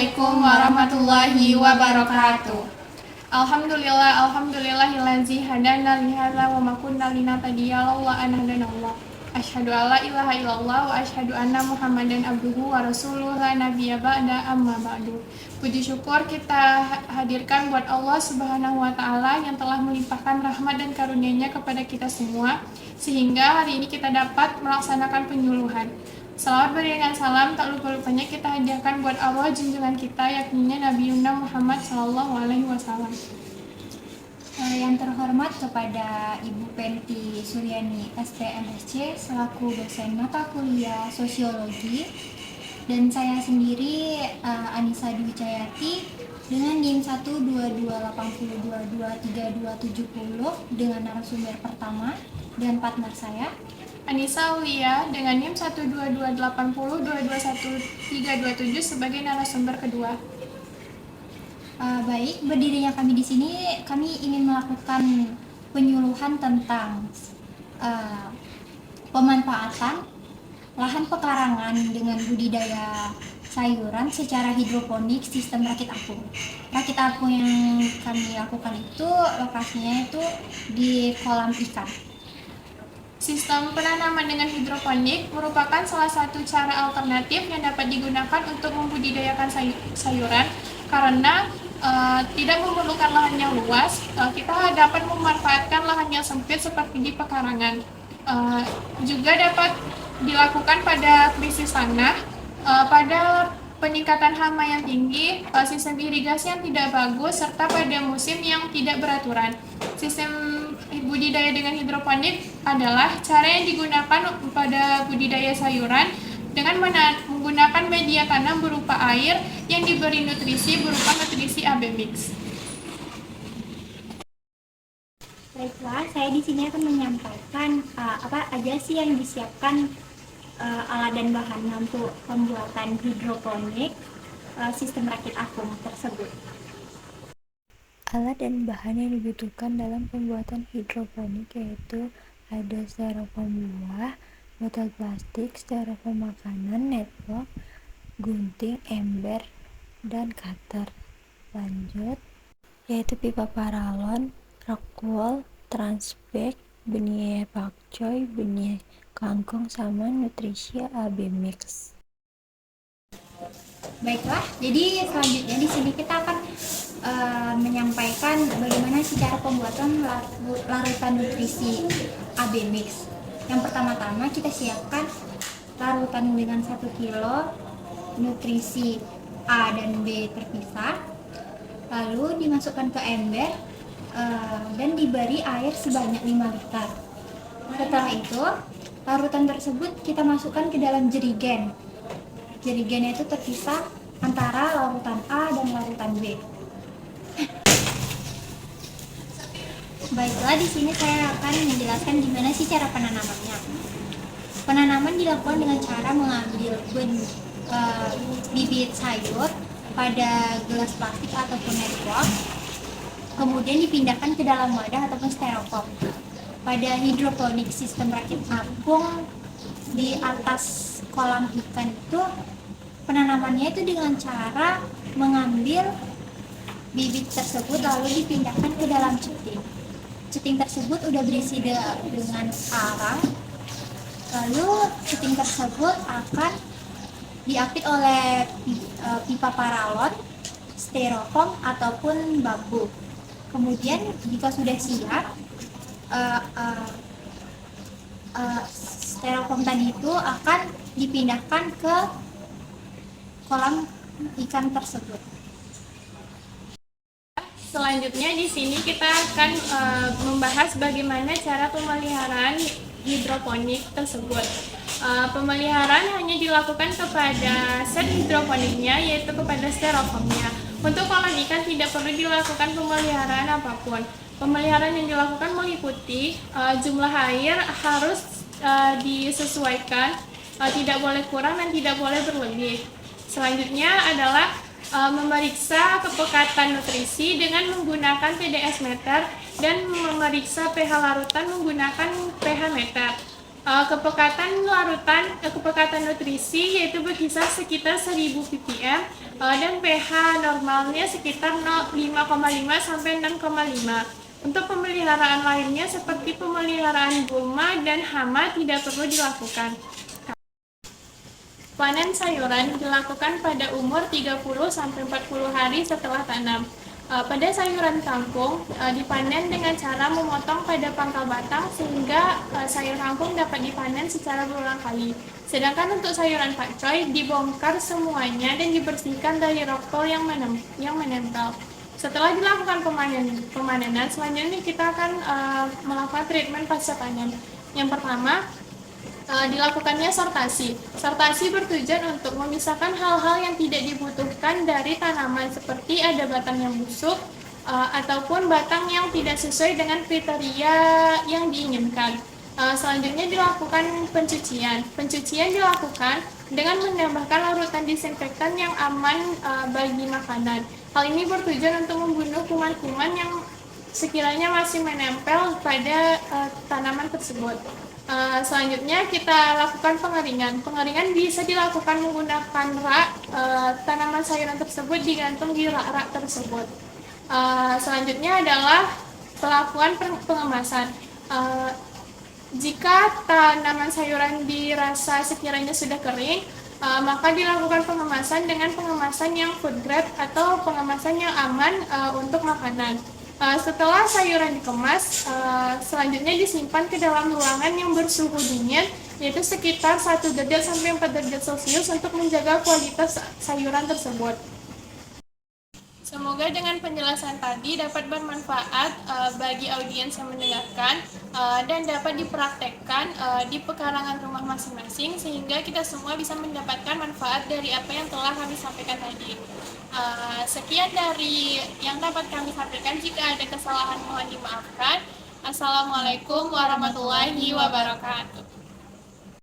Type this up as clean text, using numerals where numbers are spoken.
Assalamualaikum warahmatullahi wabarakatuh. Alhamdulillahillazi hadana lihadza wa ma kunna linahtadiya laula an hadanallah. Asyhadu alla ilaha illallah wa asyhadu anna Muhammadan abduhu wa rasuluhu la nabiyya ba'da amma ba'du. Puji syukur kita hadirkan buat Allah Subhanahu wa taala yang telah melimpahkan rahmat dan karunia-Nya kepada kita semua sehingga hari ini kita dapat melaksanakan penyuluhan. Salawat beriringan salam tak lupa-lupanya kita hadiahkan buat Allah junjungan kita yakni Nabi Muhammad SAW. Yang terhormat kepada Ibu Penti Suryani SPMSC selaku dosen mata kuliah Sosiologi, dan saya sendiri Anissa Dwi Cayati dengan NIM 12280223270 dengan narasumber pertama dan partner saya Anissa Aulia dengan NIM 12280221327 sebagai narasumber kedua. Baik, berdirinya kami di sini, kami ingin melakukan penyuluhan tentang pemanfaatan lahan pekarangan dengan budidaya sayuran secara hidroponik sistem rakit apung. Rakit apung yang kami lakukan itu lokasinya itu di kolam ikan. Sistem penanaman dengan hidroponik merupakan salah satu cara alternatif yang dapat digunakan untuk membudidayakan sayuran karena tidak memerlukan lahan yang luas. Kita dapat memanfaatkan lahan yang sempit seperti di pekarangan. Juga dapat dilakukan pada krisis tanah, pada peningkatan hama yang tinggi, sistem irigasi yang tidak bagus, serta pada musim yang tidak beraturan. Sistem budidaya dengan hidroponik adalah cara yang digunakan pada budidaya sayuran dengan menggunakan media tanam berupa air yang diberi nutrisi berupa nutrisi AB mix. Baiklah, saya di sini akan menyampaikan apa aja sih yang disiapkan alat dan bahannya untuk pembuatan hidroponik sistem rakit apung tersebut. Alat dan bahan yang dibutuhkan dalam pembuatan hidroponik yaitu ada styrofoam buah, botol plastik, styrofoam makanan, netbox, gunting, ember, dan cutter. Lanjut, yaitu pipa paralon, rockwool, transbag, benih pakcoy, benih kangkung, sama nutrisi AB mix. Baiklah, jadi selanjutnya di sini kita akan menyampaikan bagaimana sih cara pembuatan larutan nutrisi AB mix. Yang pertama-tama kita siapkan larutan dengan 1 kilo nutrisi A dan B terpisah, lalu dimasukkan ke ember dan diberi air sebanyak 5 liter. Setelah itu, larutan tersebut kita masukkan ke dalam jerigen. Jerigennya itu terpisah antara larutan A dan larutan B. Baiklah, di sini saya akan menjelaskan gimana sih cara penanamannya. Penanaman dilakukan dengan cara mengambil bibit sayur pada gelas plastik ataupun netbox, kemudian dipindahkan ke dalam wadah ataupun styrofoam. Pada hidroponik sistem rakit apung di atas kolam ikan itu penanamannya itu dengan cara mengambil bibit tersebut lalu dipindahkan ke dalam ceting. Ceting tersebut udah berisi dengan arang, lalu ceting tersebut akan diapit oleh pipa paralon, styrofoam ataupun bambu. Kemudian jika sudah siap, styrofoam tadi itu akan dipindahkan ke kolam ikan tersebut. Selanjutnya di sini kita akan membahas bagaimana cara pemeliharaan hidroponik tersebut. Pemeliharaan hanya dilakukan kepada set hidroponiknya, yaitu kepada styrofoamnya. Untuk kolam ikan tidak perlu dilakukan pemeliharaan apapun. Pemeliharaan yang dilakukan meliputi jumlah air harus disesuaikan, tidak boleh kurang dan tidak boleh berlebih. Selanjutnya adalah memeriksa kepekatan nutrisi dengan menggunakan TDS meter dan memeriksa pH larutan menggunakan pH meter. Kepekatan nutrisi yaitu berkisar sekitar 1000 ppm dan pH normalnya sekitar 5,5 sampai 6,5. Untuk pemeliharaan lainnya seperti pemeliharaan gulma dan hama tidak perlu dilakukan. Panen sayuran dilakukan pada umur 30 sampai 40 hari setelah tanam. Pada sayuran kangkung dipanen dengan cara memotong pada pangkal batang sehingga sayur kangkung dapat dipanen secara berulang kali. Sedangkan untuk sayuran pakcoy dibongkar semuanya dan dibersihkan dari roktol yang menempel. Setelah dilakukan pemanenan, selanjutnya kita akan melakukan treatment pasca panen. Yang pertama, dilakukannya sortasi. Sortasi bertujuan untuk memisahkan hal-hal yang tidak dibutuhkan dari tanaman seperti ada batang yang busuk ataupun batang yang tidak sesuai dengan kriteria yang diinginkan. Selanjutnya dilakukan pencucian. Pencucian dilakukan dengan menambahkan larutan disinfektan yang aman bagi makanan. Hal ini bertujuan untuk membunuh kuman-kuman yang sekiranya masih menempel pada tanaman tersebut. Selanjutnya kita lakukan pengeringan. Pengeringan bisa dilakukan menggunakan rak. Tanaman sayuran tersebut digantung di rak-rak tersebut. Selanjutnya adalah pelakuan pengemasan. Jika tanaman sayuran dirasa sekiranya sudah kering, maka dilakukan pengemasan dengan pengemasan yang food grade atau pengemasan yang aman untuk makanan. Setelah sayuran dikemas, selanjutnya disimpan ke dalam ruangan yang bersuhu dingin, yaitu sekitar 1 derajat sampai 4 derajat Celcius untuk menjaga kualitas sayuran tersebut. Semoga dengan penjelasan tadi dapat bermanfaat bagi audiens yang mendengarkan dan dapat dipraktekkan di pekarangan rumah masing-masing sehingga kita semua bisa mendapatkan manfaat dari apa yang telah kami sampaikan tadi. Sekian dari yang dapat kami sampaikan. Jika ada kesalahan mohon dimaafkan. Assalamualaikum warahmatullahi wabarakatuh.